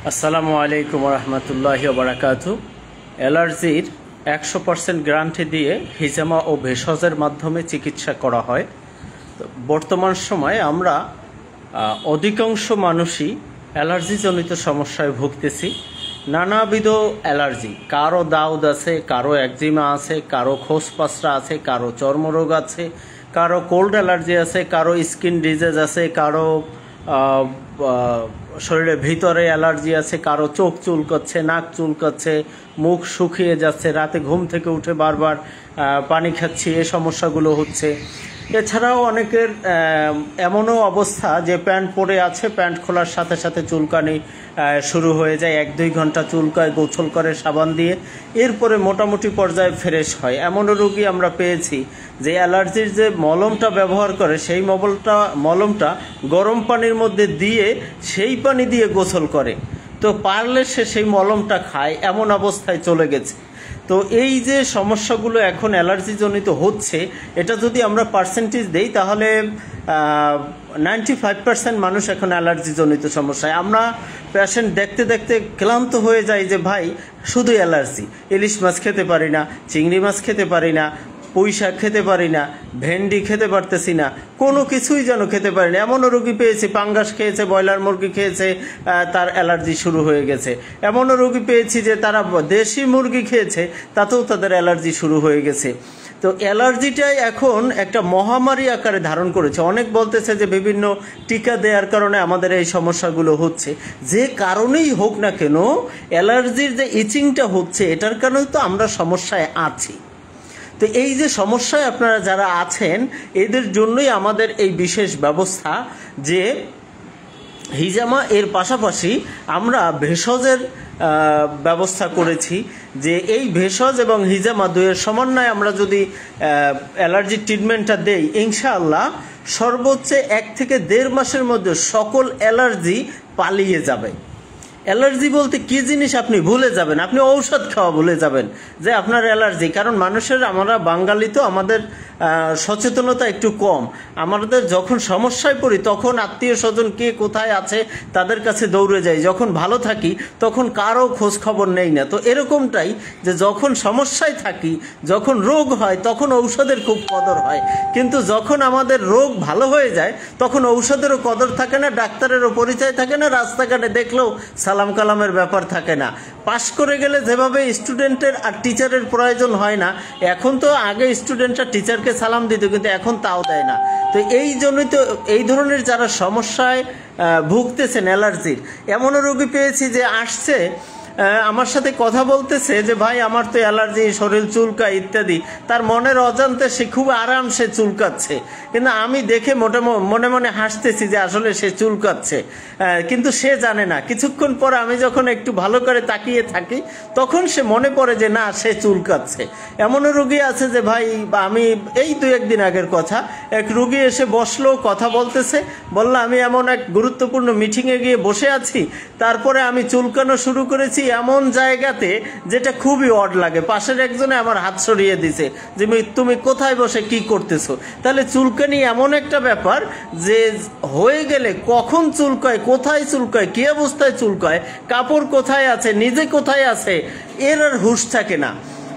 আসসালামু আলাইকুম রহমতুল্লাহি বারাকাতু। অ্যালার্জির 100% গ্যারান্টি দিয়ে হিজামা ও ভেষজের মাধ্যমে চিকিৎসা করা হয়। তো বর্তমান সময়ে আমরা অধিকাংশ মানুষই অ্যালার্জিজনিত সমস্যায় ভুগতেছি। নানাবিধ অ্যালার্জি, কারো দাউদ আছে, কারো একজিমা আছে, কারো খোসপাসরা আছে, কারো চর্মরোগ আছে, কারো কোল্ড অ্যালার্জি আছে, কারো স্কিন ডিজিজ আছে, কারো শরীরের ভিতরে অ্যালার্জি আছে, কারো চোখ চুলকাচ্ছে, নাক চুলকাচ্ছে, মুখ শুকিয়ে যাচ্ছে, রাতে ঘুম থেকে উঠে বারবার পানি খাচ্ছি, এই সমস্যাগুলো হচ্ছে। এছাড়াও অনেকের এমনও অবস্থা যে প্যান্ট পরে আছে, প্যান্ট খোলার সাথে সাথে চুলকানি শুরু হয়ে যায়, 1-2 ঘন্টা চুলকায়, গোসল করে সাবান দিয়ে, এরপরে মোটামুটি পর্যায়ে ফ্রেশ হয়। এমনও রোগী আমরা পেয়েছি যে অ্যালার্জির যে মলমটা ব্যবহার করে সেই মলমটা গরম পানির মধ্যে দিয়ে সেই পানি দিয়ে গোসল করে, তো পারলে সে সেই মলমটা খায়, এমন অবস্থায় চলে গেছে। তো এই যে সমস্যাগুলো এখন অ্যালার্জিজনিত হচ্ছে, এটা যদি আমরা পার্সেন্টেজ দেই তাহলে 95% মানুষ এখন অ্যালার্জিজনিত সমস্যায়। আমরা পেশেন্ট দেখতে দেখতে ক্লান্ত হয়ে যাই যে ভাই শুধু অ্যালার্জি, ইলিশ মাছ খেতে পারি না, চিংড়ি মাছ খেতে পারি না, পুঁই শাক খেতে পারি না, ভেন্ডি খেতে পারতেছি না, কোনো কিছুই যেন খেতে পারি না। এমনও রোগী পেয়েছি পাঙ্গাস খেয়েছে, ব্রয়লার মুরগি খেয়েছে, তার অ্যালার্জি শুরু হয়ে গেছে। এমনও রোগী পেয়েছি যে তারা দেশি মুরগি খেয়েছে, তাতেও তাদের অ্যালার্জি শুরু হয়ে গেছে। তো অ্যালার্জিটাই এখন একটা মহামারী আকারে ধারণ করেছে। অনেক বলতেছে যে বিভিন্ন টিকা দেওয়ার কারণে আমাদের এই সমস্যাগুলো হচ্ছে। যে কারণেই হোক না কেন, অ্যালার্জির যে ইচিংটা হচ্ছে এটার কারণেই তো আমরা সমস্যায় আছি। তো এই যে সমস্যায় আপনারা যারা আছেন, এদের জন্যই আমাদের এই বিশেষ ব্যবস্থা যে হিজামা এর পাশাপাশি আমরা ভেষজের ব্যবস্থা করেছি। যে এই ভেষজ এবং হিজামা দুয়ের সমন্বয়ে আমরা যদি অ্যালার্জি ট্রিটমেন্টটা দেই, ইনশাআল্লাহ সর্বোচ্চ 1 থেকে 1.5 মাসের মধ্যে সকল অ্যালার্জি পালিয়ে যাবে। অ্যালার্জি বলতে কী জিনিস আপনি ভুলে যাবেন, আপনি ঔষধ খাওয়া ভুলে যাবেন যে আপনার অ্যালার্জি। কারণ আমরা বাঙালি তো, আমাদের সচেতনতা একটু কম। আমাদের যখন সমস্যায় পড়ি তখন আত্মীয় স্বজন কে কোথায় আছে তাদের কাছে দৌড়ে যাই, যখন ভালো থাকি তখন কারো খোঁজ খবর নেই না। তো এরকমটাই যে যখন সমস্যায় থাকি, যখন রোগ হয় তখন ঔষধের খুব কদর হয়, কিন্তু যখন আমাদের রোগ ভালো হয়ে যায় তখন ঔষধেরও কদর থাকে না, ডাক্তারেরও পরিচয় থাকে না, রাস্তাঘাটে দেখলেও সালাম কালামের ব্যাপার থাকে না। পাশ করে গেলে যেভাবে স্টুডেন্টের আর টিচারের প্রয়োজন হয় না, এখন তো আগে স্টুডেন্টরা টিচারকে সালাম দিত, কিন্তু এখন তাও দেয় না। তো এই জন্যই তো এই ধরনের যারা সমস্যায় ভুগতেছেন অ্যালার্জির, এমনও রোগী পেয়েছি যে আসছে আমার সাথে কথা বলতেছে যে ভাই আমার তো অ্যালার্জি, শরীর চুলকায় ইত্যাদি। তার মনের অজান্তে সে খুব আরামসে চুলকাচ্ছে, কিন্তু আমি দেখে মনে মনে হাসতেছি যে আসলে সে চুলকাচ্ছে, কিন্তু সে জানে না। কিছুক্ষণ পরে আমি যখন একটু ভালো করে তাকিয়ে থাকি তখন সে মনে পড়ে যে না, সে চুলকাচ্ছে। এমনও রোগী আছে যে ভাই, আমি এই 2-1 দিন আগের কথা, এক রোগী এসে বসলো, কথা বলতেছে, বললো আমি এমন এক গুরুত্বপূর্ণ মিটিংয়ে গিয়ে বসে আছি, তারপরে আমি চুলকানো শুরু করেছি এমন জায়গাতে যেটা খুবই অড লাগে। পাশের একজনে আমার হাত সরিয়ে দিছে যে তুমি কোথায় বসে কি করতেছো। তাহলে চুলকানি এমন একটা ব্যাপার যে হয়ে গেলে কখন চুলকায়, কোথায় চুলকায়, কি অবস্থায় চুলকায়, কাপড় কোথায় আছে, নিজে কোথায় আছে, এর আর হুঁশ থাকে না।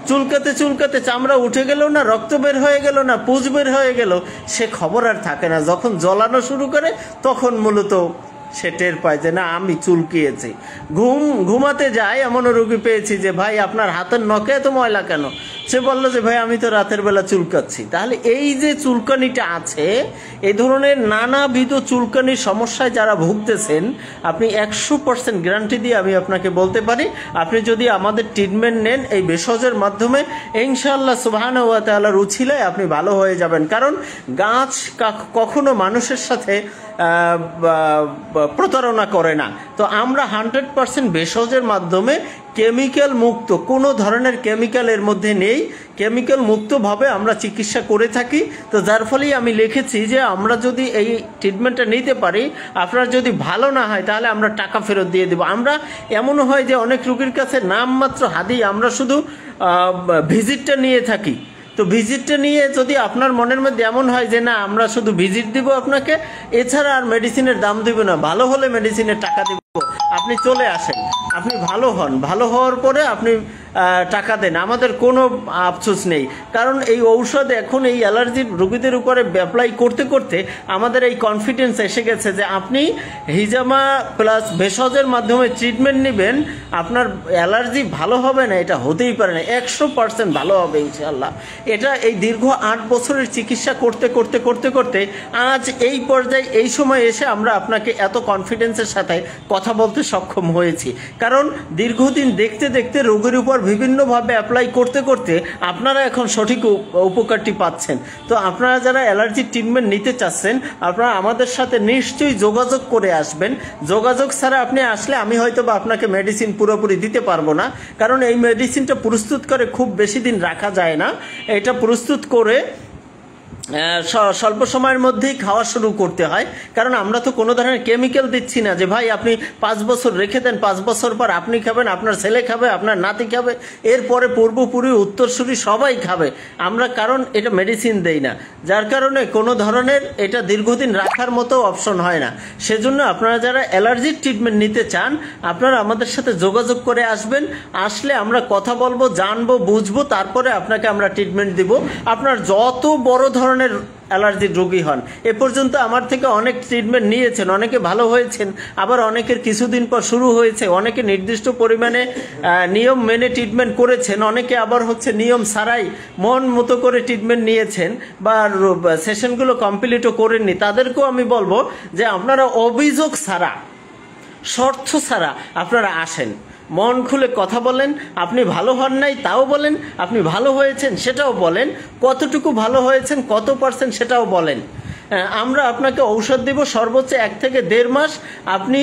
চুলকাতে চুলকাতে চামড়া উঠে গেল না, রক্ত বের হয়ে গেল না, পুঁজ বের হয়ে গেল, সে খবর আর থাকে না। যখন জ্বলানো শুরু করে তখন মূলত সে টের পায় যে না, আমি চুলকিয়েছি। ঘুমাতে যায় এমনও রোগী পেয়েছি যে ভাই আপনার হাতের নখে এত ময়লা কেন? সে বললো যে ভাই আমি তো রাতের বেলা চুলকাচ্ছি। তাহলে এই যে চুলকানিটা আছে, এই ধরনের নানাবিধ চুলকানির সমস্যায় যারা ভুগতেছেন, আপনি 100% গ্যারান্টি দিয়ে আমি আপনাকে বলতে পারি, আপনি যদি আমাদের ট্রিটমেন্ট নেন এই ভেষজের মাধ্যমে, ইনশাআল্লাহ সুবহানাহু ওয়া তাআলার উছিলায় আপনি ভালো হয়ে যাবেন। কারণ গাছ কখনো মানুষের সাথে প্রতারণা করে না। তো আমরা 100% ভেষজের মাধ্যমে কেমিক্যাল মুক্ত, কোনো ধরনের কেমিক্যাল এর মধ্যে নেই, কেমিক্যাল মুক্তভাবে আমরা চিকিৎসা করে থাকি। তো যার ফলেই আমি লিখেছি যে আমরা যদি এই ট্রিটমেন্টটা নিতে পারি, আপনার যদি ভালো না হয় তাহলে আমরা টাকা ফেরত দিয়ে দেব। আমরা এমনও হয় যে অনেক রোগীর কাছে নামমাত্র হাদি, আমরা শুধু ভিজিটটা নিয়ে থাকি। তো ভিজিটটা নিয়ে যদি আপনার মনের মধ্যে এমন হয় যে না আমরা শুধু ভিজিট দিব আপনাকে, এছাড়া আর মেডিসিনের দাম দিব না, ভালো হলে মেডিসিনের টাকা দিব, আপনি চলে আসেন, আপনি ভালো হন, ভালো হওয়ার পরে আপনি টাকা দেন, আমাদের কোনো আফসোস নেই। কারণ এই ঔষধ এখন এই অ্যালার্জির রোগীদের উপরে অ্যাপ্লাই করতে করতে আমাদের এই কনফিডেন্স এসে গেছে যে আপনি হিজামা প্লাস ভেষজের মাধ্যমে ট্রিটমেন্ট নেবেন, আপনার অ্যালার্জি ভালো হবে না এটা হতেই পারে না, 100% ভালো হবে ইনশাআল্লাহ। এটা এই দীর্ঘ 8 বছরের চিকিৎসা করতে করতে করতে করতে আজ এই পর্যায়ে এই সময় এসে আমরা আপনাকে এত কনফিডেন্সের সাথে কথা বলতে সক্ষম হয়েছি। কারণ দীর্ঘদিন দেখতে দেখতে রোগীর উপর বিভিন্নভাবে অ্যাপ্লাই করতে করতে আপনারা এখন সঠিক উপকারটি পাচ্ছেন। তো আপনারা যারা অ্যালার্জি ট্রিটমেন্ট নিতে চাচ্ছেন আপনারা আমাদের সাথে নিশ্চয়ই যোগাযোগ করে আসবেন। যোগাযোগ ছাড়া আপনি আসলে আমি হয়তো বা আপনাকে মেডিসিন পুরোপুরি দিতে পারবো না, কারণ এই মেডিসিনটা প্রস্তুত করে খুব বেশি দিন রাখা যায় না। এটা প্রস্তুত করে স্বল্প সময়ের মধ্যেই খাওয়া শুরু করতে হয়, কারণ আমরা তো কোনো ধরনের কেমিক্যাল দিচ্ছি না যে ভাই আপনি 5 বছর রেখে দেন, 5 বছর পর আপনি খাবেন, আপনার ছেলে খাবে, আপনার নাতি খাবে, এরপরে পূর্বপুরী উত্তরসূরি সবাই খাবে আমরা, কারণ এটা মেডিসিন দেই না, যার কারণে কোনো ধরনের এটা দীর্ঘদিন রাখার মতো অপশন হয় না। সেজন্য আপনারা যারা অ্যালার্জির ট্রিটমেন্ট নিতে চান আপনারা আমাদের সাথে যোগাযোগ করে আসবেন, আসলে আমরা কথা বলবো, জানবো, বুঝবো, তারপরে আপনাকে আমরা ট্রিটমেন্ট দিব। আপনার যত বড় ধরনের অ্যালার্জির রোগী হন, এ পর্যন্ত আমার থেকে অনেক ট্রিটমেন্ট নিয়েছেন, অনেকে ভালো হয়েছেন, আবার অনেকের কিছুদিন পর শুরু হয়েছে, অনেকে নির্দিষ্ট পরিমাণে নিয়ম মেনে ট্রিটমেন্ট করেছেন, অনেকে আবার নিয়ম ছাড়াই মন মতো করে ট্রিটমেন্ট নিয়েছেন বা সেশনগুলো কমপ্লিটও করেননি। তাদেরকেও আমি বলবো যে আপনারা অভিযোগ ছাড়া, শর্ত ছাড়া আপনারা আসেন, মন খুলে কথা বলেন। আপনি ভালো হন নাই তাও বলেন, আপনি ভালো হয়েছেন সেটাও বলেন, কতটুকু ভালো হয়েছেন কত % সেটাও বলেন। আমরা আপনাকে ঔষধ দেব সর্বোচ্চ 1 থেকে 1.5 মাস, আপনি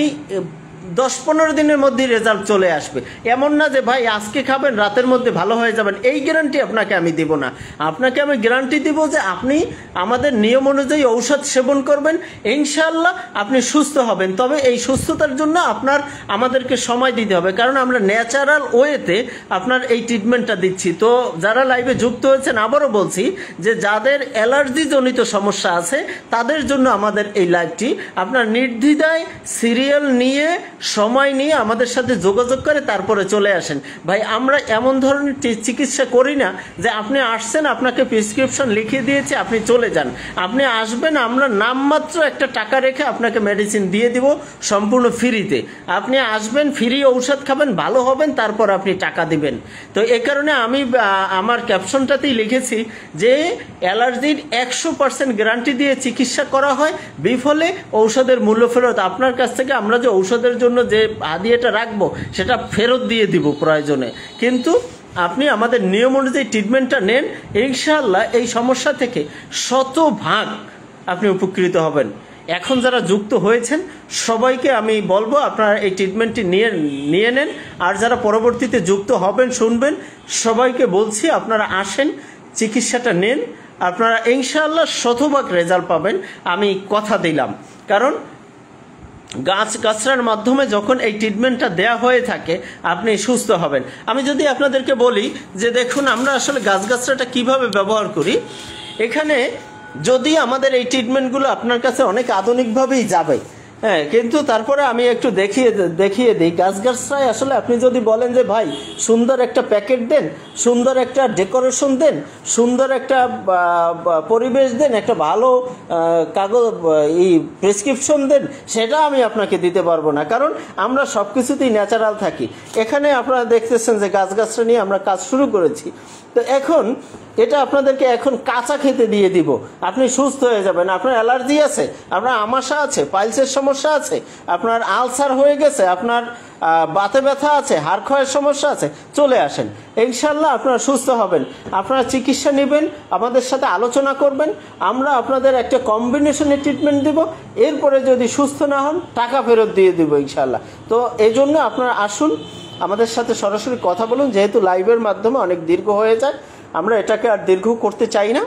10-15 দিনের মধ্যে রেজাল্ট চলে আসবে। এমন না যে ভাই আজকে খাবেন রাতের মধ্যে ভালো হয়ে যাবেন, এই গ্যারান্টি আপনাকে আমি দেব না। আপনাকে আমি গ্যারান্টি দেব যে আপনি আমাদের নিয়ম অনুযায়ী ঔষধ সেবন করবেন, ইনশাআল্লাহ আপনি সুস্থ হবেন। তবে এই সুস্থতার জন্য আপনার আমাদেরকে সময় দিতে হবে, কারণ আমরা ন্যাচারাল ওয়েতে আপনার এই ট্রিটমেন্টটা দিচ্ছি। তো যারা লাইভে যুক্ত হয়েছেন আবারও বলছি যে যাদের অ্যালার্জি জনিত সমস্যা আছে তাদের জন্য আমাদের এই লাইভটি, আপনার নির্দ্বিধায় সিরিয়াল নিয়ে সময় নিয়ে আমাদের সাথে যোগাযোগ করে তারপরে চলে আসেন। ভাই আমরা এমন ধরনের চিকিৎসা করি না যে আপনি আসছেন আপনাকে প্রেসক্রিপশন লিখিয়ে দিয়েছে আপনি চলে যান। আপনি আসবেন, আমরা নামমাত্র একটা টাকা রেখে আপনাকে মেডিসিন দিয়ে দিব সম্পূর্ণ ফ্রিতে। আপনি আসবেন, ফ্রি ঔষধ খাবেন, ভালো হবেন, তারপর আপনি টাকা দিবেন। তো এই কারণে আমি আমার ক্যাপশনটাতেই লিখেছি যে অ্যালার্জির 100% গ্যারান্টি দিয়ে চিকিৎসা করা হয়, বিফলে ঔষধের মূল্য ফেরত। আপনার কাছ থেকে আমরা যে ঔষধের জন্য যে হাদিয়াটা রাখবো সেটা ফেরত দিয়ে দিব প্রয়োজনে, কিন্তু আপনি আমাদের নিয়ম অনুযায়ী ট্রিটমেন্টটা নেন, ইনশাআল্লাহ এই সমস্যা থেকে 100% আপনি উপকৃত হবেন। এখন যারা যুক্ত হয়েছেন সবাইকে আমি বলবো আপনারা এই ট্রিটমেন্টটি নিয়ে নেন, আর যারা পরবর্তীতে যুক্ত হবেন শুনবেন সবাইকে বলছি আপনারা আসেন, চিকিৎসাটা নেন, আপনারা ইনশাআল্লাহ 100% রেজাল্ট পাবেন, আমি কথা দিলাম। কারণ গাছগাছড়ার মাধ্যমে যখন এই ট্রিটমেন্টটা দেয়া হয়ে থাকে আপনি সুস্থ হবেন। আমি যদি আপনাদেরকে বলি যে দেখুন আমরা আসলে গাছগাছড়াটা কিভাবে ব্যবহার করি, এখানে যদি আমাদের এই ট্রিটমেন্টগুলো আপনার কাছে অনেক আধুনিকভাবেই যাবে, হ্যাঁ, কিন্তু তারপরে আমি একটু দেখিয়ে দিই গাছগাছড়ায় আসলে আপনি যদি বলেন যে ভাই সুন্দর একটা প্যাকেট দেন, সুন্দর একটা ডেকোরেশন দেন, সুন্দর একটা পরিবেশ দেন, একটা ভালো কাগজ এই প্রেসক্রিপশন দেন, সেটা আমি আপনাকে দিতে পারবো না, কারণ আমরা সব কিছুতেই ন্যাচারাল থাকি। এখানে আপনারা দেখতেছেন যে গাছগাছড়া নিয়ে আমরা কাজ শুরু করেছি। তো এখন এটা আপনাদেরকে এখন কাঁচা খেতে দিয়ে দিব, আপনি সুস্থ হয়ে যাবেন। আপনার অ্যালার্জি আছে, আপনার আমাশা আছে, পাইলসের সমস্যা আছে, আপনার আলসার হয়ে গেছে, আপনার বাতে ব্যথা আছে, হাড় ক্ষয়ের সমস্যা আছে, চলে আসেন, ইনশাল্লাহ আপনারা সুস্থ হবেন। আপনারা চিকিৎসা নেবেন, আমাদের সাথে আলোচনা করবেন, আমরা আপনাদের একটা কম্বিনেশনে ট্রিটমেন্ট দিব, এরপরে যদি সুস্থ না হন টাকা ফেরত দিয়ে দিব ইনশাল্লাহ। তো এই জন্য আপনারা আসুন, আমাদের সাথে সরাসরি কথা বলুন, যেহেতু লাইভের মাধ্যমে অনেক দীর্ঘ হয়ে যায়, আমরা এটাকে আর দীর্ঘ করতে চাই না।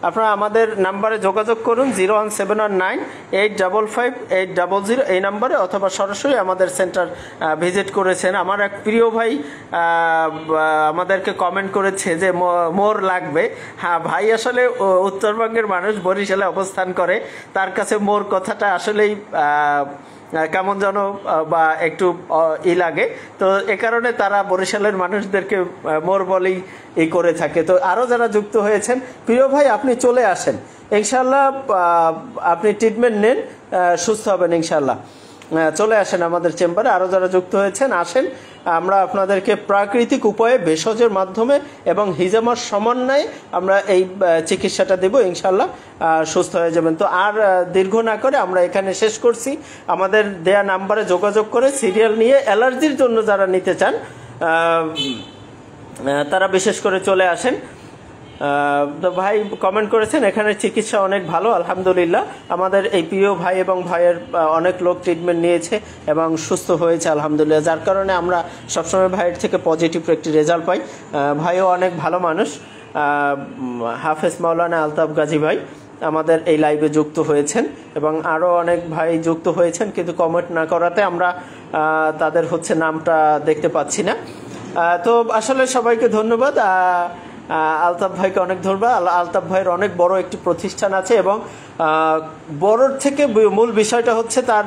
আপনারা আমাদের নাম্বারে যোগাযোগ করুন 01719855800 এই নাম্বারে, অথবা সরাসরি আমাদের সেন্টার ভিজিট করেছেন। আমার এক প্রিয় ভাই আমাদেরকে কমেন্ট করেছে যে মোর লাগবে। হ্যাঁ ভাই, আসলে উত্তরবঙ্গের মানুষ, বরিশালে অবস্থান করে, তার কাছে মোর কথাটা আসলেই কেমন যেন বা একটু ই লাগে। তো এ কারণে তারা বরিশালের মানুষদেরকে মোর বলেই ই করে থাকে। তো আরও যারা যুক্ত হয়েছেন, প্রিয় ভাই আপনি চলে আসেন ইনশাল্লাহ, আপনি ট্রিটমেন্ট নেন, সুস্থ হবেন ইনশাল্লাহ। চলে আসেন আমাদের চেম্বারে। আরও যারা যুক্ত হয়েছেন আসেন, আমরা আপনাদেরকে প্রাকৃতিক উপায়ে ভেষজের মাধ্যমে এবং হিজামার সমন্বয়ে আমরা এই চিকিৎসাটা দেব, ইনশাল্লাহ সুস্থ হয়ে যাবেন। তো আর দীর্ঘ না করে আমরা এখানে শেষ করছি। আমাদের দেয়া নাম্বারে যোগাযোগ করে সিরিয়াল নিয়ে অ্যালার্জির জন্য যারা নিতে চান তারা বিশেষ করে চলে আসেন। তো ভাই কমেন্ট করেছেন এখানে চিকিৎসা অনেক ভালো, আলহামদুলিল্লাহ। আমাদের এই প্রিয় ভাই এবং ভাইয়ের অনেক লোক ট্রিটমেন্ট নিয়েছে এবং সুস্থ হয়েছে আলহামদুলিল্লাহ, যার কারণে আমরা সবসময় ভাইয়ের থেকে পজিটিভ একটি রেজাল্ট পাই। ভাইও অনেক ভালো মানুষ। হাফেজ মাওলানা আলতাফ গাজী ভাই আমাদের এই লাইভে যুক্ত হয়েছেন এবং আরও অনেক ভাই যুক্ত হয়েছেন, কিন্তু কমেন্ট না করাতে আমরা তাদের নামটা দেখতে পাচ্ছি না। তো আসলে সবাইকে ধন্যবাদ। আলতাফ ভাইকে অনেক ধন্যবাদ। আলতাফ ভাইয়ের অনেক বড় একটি প্রতিষ্ঠান আছে এবং বড়র থেকে মূল বিষয়টা হচ্ছে তার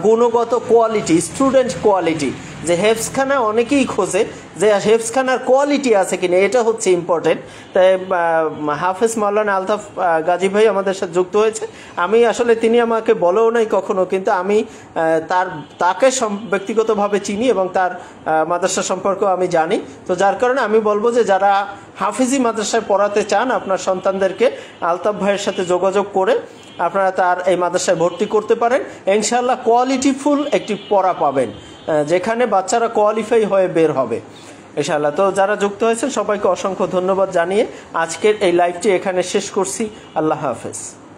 গুণগত কোয়ালিটি, স্টুডেন্ট কোয়ালিটি। যে হেফজখানা অনেকেই খোঁজে যে হেফজখানার কোয়ালিটি আছে কিনা, এটা হচ্ছে ইম্পর্টেন্ট। তাই হাফেজ মাওলানা আলতাফ গাজী ভাই আমাদের সাথে যুক্ত হয়েছে। আমি আসলে তিনি আমাকে বলেও নাই কখনো, কিন্তু আমি তাকে ব্যক্তিগতভাবে চিনি এবং তার মাদ্রাসা সম্পর্কেও আমি জানি। তো যার কারণে আমি বলবো যে যারা হাফিজি মাদ্রাসায় পড়াতে চান আপনার সন্তানদেরকে, আলতাফ ভাইয়ের সাথে যোগাযোগ করে আপনারা তার এই মাদ্রাসায় ভর্তি করতে পারেন। ইনশাআল্লাহ কোয়ালিটিফুল একটি পড়া পাবেন, যেখানে বাচ্চারা কোয়ালিফাই হয়ে বের হবে ইনশাআল্লাহ। তো যারা যুক্ত হয়েছেন সবাইকে অসংখ্য ধন্যবাদ জানিয়ে আজকের এই লাইভটি এখানে শেষ করছি। আল্লাহ হাফেজ।